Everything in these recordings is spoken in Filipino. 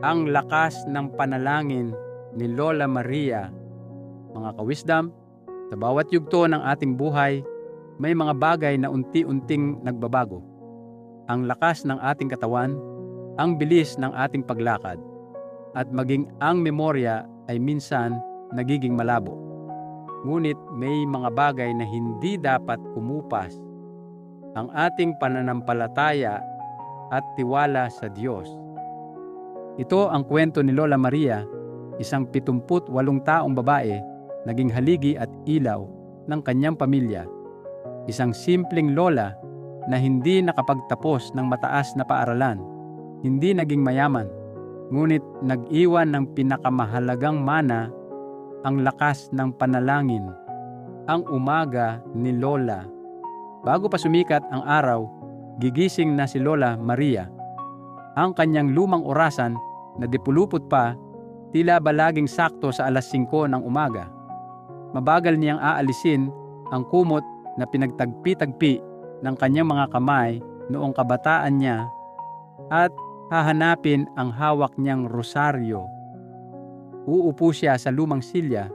ang lakas ng panalangin ni Lola Maria. Mga ka-wisdom, sa bawat yugto ng ating buhay, may mga bagay na unti-unting nagbabago. Ang lakas ng ating katawan, ang bilis ng ating paglakad, at maging ang memorya ay minsan nagiging malabo. Ngunit may mga bagay na hindi dapat kumupas. Ang ating pananampalataya at tiwala sa Diyos. Ito ang kwento ni Lola Maria, isang 78 taong babae, naging haligi at ilaw ng kanyang pamilya. Isang simpleng lola na hindi nakapagtapos ng mataas na paaralan, hindi naging mayaman, ngunit nag-iwan ng pinakamahalagang mana, ang lakas ng panalangin. Ang umaga ni Lola. Bago pa sumikat ang araw, gigising na si Lola Maria. Ang kanyang lumang orasan na dipulupot pa, tila ba laging sakto sa alas 5 ng umaga. Mabagal niyang aalisin ang kumot na pinagtagpi-tagpi ng kanyang mga kamay noong kabataan niya at hahanapin ang hawak niyang rosaryo. Uupo siya sa lumang silya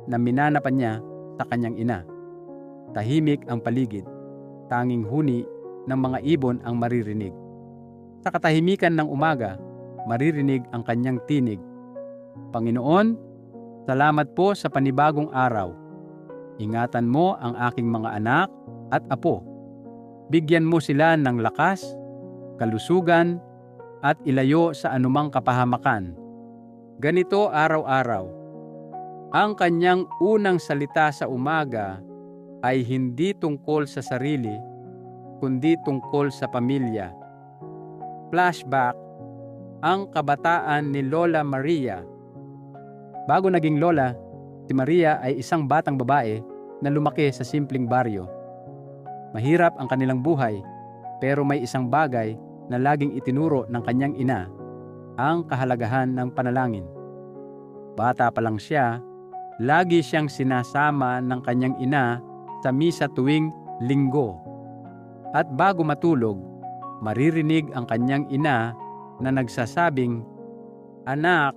na minanapan niya sa kanyang ina. Tahimik ang paligid, tanging huni ng mga ibon ang maririnig. Sa katahimikan ng umaga, maririnig ang kanyang tinig. Panginoon, salamat po sa panibagong araw. Ingatan mo ang aking mga anak at apo. Bigyan mo sila ng lakas, kalusugan, at ilayo sa anumang kapahamakan. Ganito araw-araw. Ang kanyang unang salita sa umaga ay hindi tungkol sa sarili, kundi tungkol sa pamilya. Flashback, ang kabataan ni Lola Maria. Bago naging lola, si Maria ay isang batang babae na lumaki sa simpleng baryo. Mahirap ang kanilang buhay, pero may isang bagay na laging itinuro ng kanyang ina, ang kahalagahan ng panalangin. Bata pa lang siya, lagi siyang sinasama ng kanyang ina sa misa tuwing Linggo. At bago matulog, maririnig ang kanyang ina na nagsasabing, "Anak,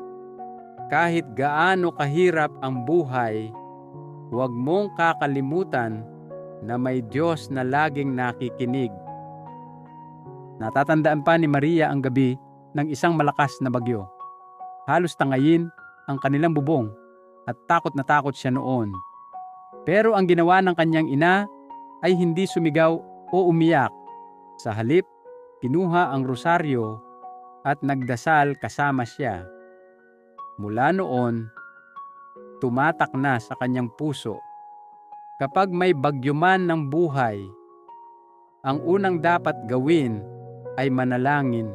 kahit gaano kahirap ang buhay, huwag mong kakalimutan na may Diyos na laging nakikinig." Natatandaan pa ni Maria ang gabi ng isang malakas na bagyo. Halos tangayin ang kanilang bubong at takot na takot siya noon. Pero ang ginawa ng kanyang ina ay hindi sumigaw o umiyak. Sa halip, kinuha ang rosaryo at nagdasal kasama siya. Mula noon, tumatak na sa kanyang puso. Kapag may bagyo man ng buhay, ang unang dapat gawin ay manalangin.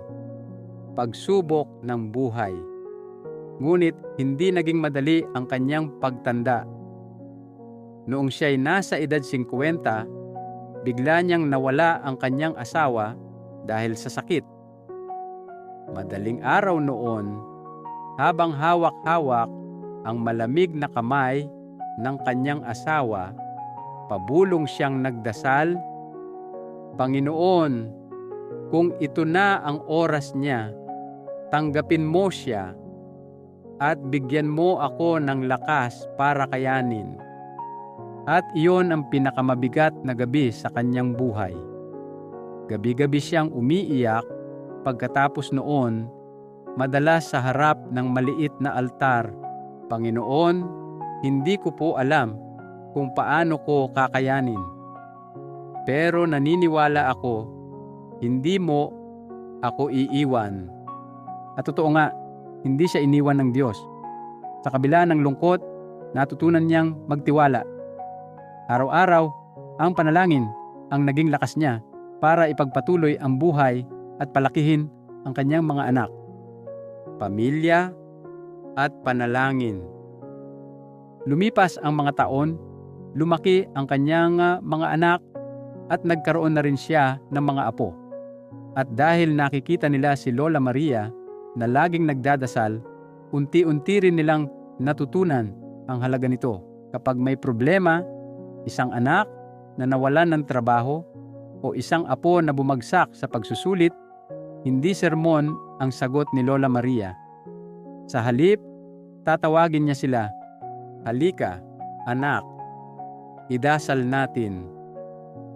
Pagsubok ng buhay. Ngunit hindi naging madali ang kanyang pagtanda. Noong siya'y nasa edad 50, bigla niyang nawala ang kanyang asawa dahil sa sakit. Madaling araw noon, habang hawak-hawak ang malamig na kamay ng kanyang asawa, pabulong siyang nagdasal, "Panginoon, kung ito na ang oras niya, tanggapin mo siya at bigyan mo ako ng lakas para kayanin." At iyon ang pinakamabigat na gabi sa kanyang buhay. Gabi-gabi siyang umiiyak, pagkatapos noon, madalas sa harap ng maliit na altar, "Panginoon, hindi ko po alam kung paano ko kakayanin. Pero naniniwala ako, hindi mo ako iiwan." At totoo nga, hindi siya iniwan ng Diyos. Sa kabila ng lungkot, natutunan niyang magtiwala. Araw-araw, ang panalangin ang naging lakas niya para ipagpatuloy ang buhay at palakihin ang kanyang mga anak. Pamilya at panalangin. Lumipas ang mga taon, lumaki ang kanyang mga anak at nagkaroon na rin siya ng mga apo. At dahil nakikita nila si Lola Maria na laging nagdadasal, unti-unti rin nilang natutunan ang halaga nito. Kapag may problema, isang anak na nawalan ng trabaho o isang apo na bumagsak sa pagsusulit, hindi sermon ang sagot ni Lola Maria, Sa halip, tatawagin niya sila, "Halika, anak, idasal natin."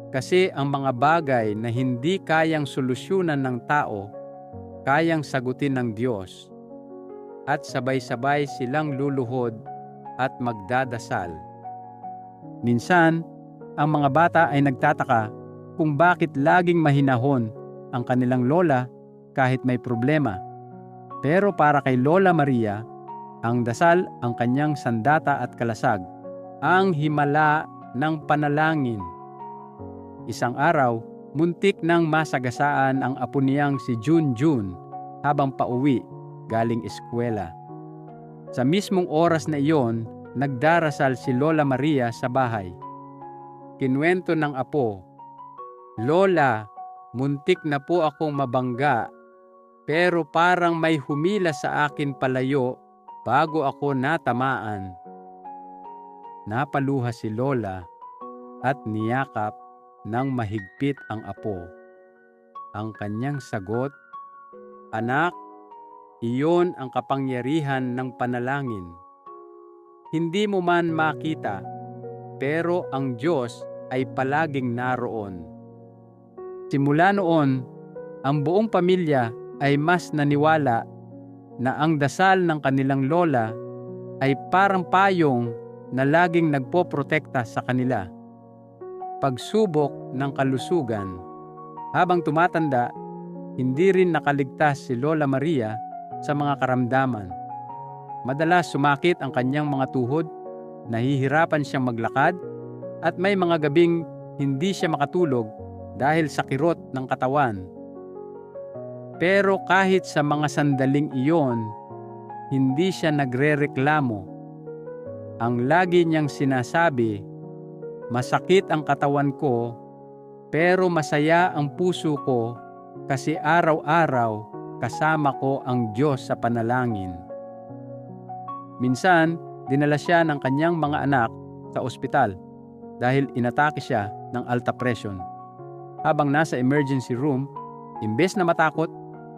Kasi ang mga bagay na hindi kayang solusyonan ng tao, kayang sagutin ng Diyos. At sabay-sabay silang luluhod at magdadasal. Minsan, ang mga bata ay nagtataka kung bakit laging mahinahon ang kanilang lola kahit may problema. Pero para kay Lola Maria, ang dasal ang kanyang sandata at kalasag, ang himala ng panalangin. Isang araw, muntik nang masagasaan ang apo niyang si Junjun habang pauwi galing eskwela. Sa mismong oras na iyon, nagdarasal si Lola Maria sa bahay. Kinuwento ng apo, "Lola, muntik na po akong mabangga, pero parang may humila sa akin palayo bago ako natamaan." Napaluha si Lola at niyakap ng mahigpit ang apo. Ang kanyang sagot, "Anak, iyon ang kapangyarihan ng panalangin. Hindi mo man makita, pero ang Diyos ay palaging naroon." Simula noon, ang buong pamilya ay mas naniwala na ang dasal ng kanilang lola ay parang payong na laging nagpoprotekta sa kanila. Pagsubok ng kalusugan. Habang tumatanda, hindi rin nakaligtas si Lola Maria sa mga karamdaman. Madalas sumakit ang kanyang mga tuhod, nahihirapan siyang maglakad, at may mga gabing hindi siya makatulog dahil sa kirot ng katawan. Pero kahit sa mga sandaling iyon, hindi siya nagrereklamo. Ang lagi niyang sinasabi, "Masakit ang katawan ko, pero masaya ang puso ko kasi araw-araw kasama ko ang Diyos sa panalangin." Minsan, dinala siya ng kanyang mga anak sa ospital dahil inatake siya ng alta presyon. Habang nasa emergency room, imbes na matakot,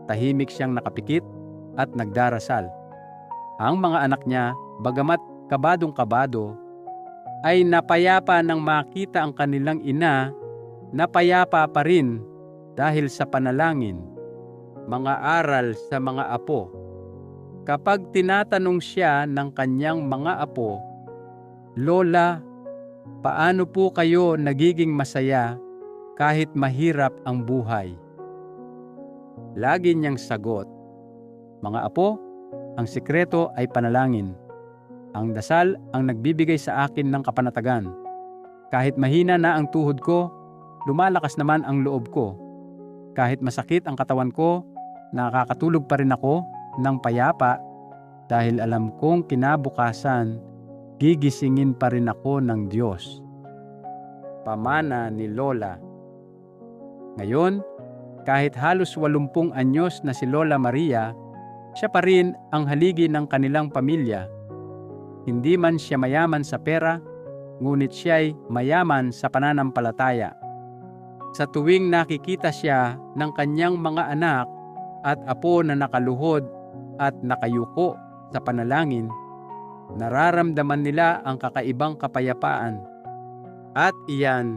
tahimik siyang nakapikit at nagdarasal. Ang mga anak niya, bagamat kabadong-kabado, ay napayapa nang makita ang kanilang ina na payapa pa rin dahil sa panalangin. Mga aral sa mga apo. Kapag tinatanong siya ng kanyang mga apo, "Lola, paano po kayo nagiging masaya kahit mahirap ang buhay?" Lagi niyang sagot, "Mga apo, ang sikreto ay panalangin. Ang dasal ang nagbibigay sa akin ng kapanatagan. Kahit mahina na ang tuhod ko, lumalakas naman ang loob ko. Kahit masakit ang katawan ko, nakakatulog pa rin ako ng payapa dahil alam kong kinabukasan, gigisingin pa rin ako ng Diyos." Pamana ni Lola. Ngayon, kahit halos 80 anyos na si Lola Maria, siya pa rin ang haligi ng kanilang pamilya. Hindi man siya mayaman sa pera, ngunit siya'y mayaman sa pananampalataya. Sa tuwing nakikita siya ng kanyang mga anak at apo na nakaluhod at nakayuko sa panalangin, nararamdaman nila ang kakaibang kapayapaan. At iyan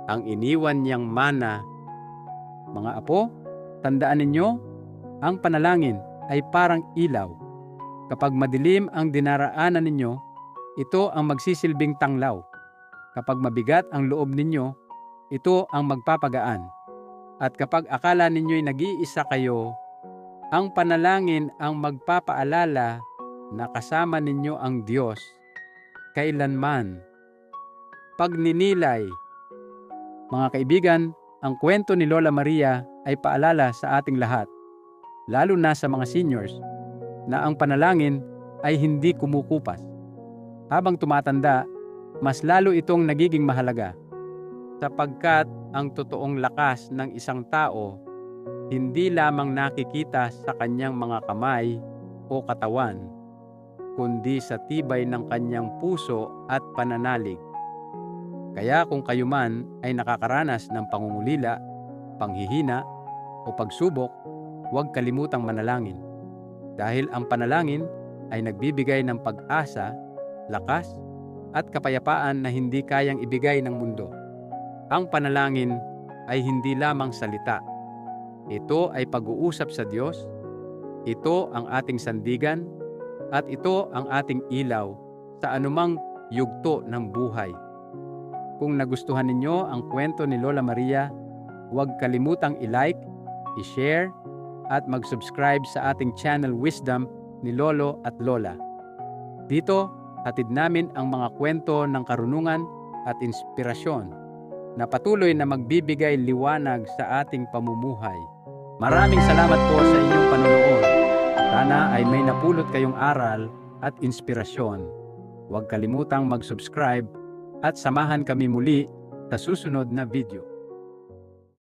ang iniwan niyang mana. Mga apo, tandaan ninyo, ang panalangin ay parang ilaw. Kapag madilim ang dinaraanan ninyo, ito ang magsisilbing tanglaw. Kapag mabigat ang loob ninyo, ito ang magpapagaan. At kapag akala ninyo'y nag-iisa kayo, ang panalangin ang magpapaalala na kasama ninyo ang Diyos kailanman. Pagninilay. Mga kaibigan, ang kwento ni Lola Maria ay paalala sa ating lahat, lalo na sa mga seniors, na ang panalangin ay hindi kumukupas. Habang tumatanda, mas lalo itong nagiging mahalaga, sapagkat ang totoong lakas ng isang tao hindi lamang nakikita sa kanyang mga kamay o katawan, kundi sa tibay ng kanyang puso at pananalig. Kaya kung kayo man ay nakakaranas ng pangungulila, panghihina o pagsubok, huwag kalimutang manalangin. Dahil ang panalangin ay nagbibigay ng pag-asa, lakas, at kapayapaan na hindi kayang ibigay ng mundo. Ang panalangin ay hindi lamang salita. Ito ay pag-uusap sa Diyos, ito ang ating sandigan, at ito ang ating ilaw sa anumang yugto ng buhay. Kung nagustuhan ninyo ang kwento ni Lola Maria, huwag kalimutang i-like, i-share, at mag-subscribe sa ating channel Wisdom ni Lolo at Lola. Dito, hatid namin ang mga kwento ng karunungan at inspirasyon na patuloy na magbibigay liwanag sa ating pamumuhay. Maraming salamat po sa inyong panonood. Sana ay may napulot kayong aral at inspirasyon. Huwag kalimutang mag-subscribe at samahan kami muli sa susunod na video.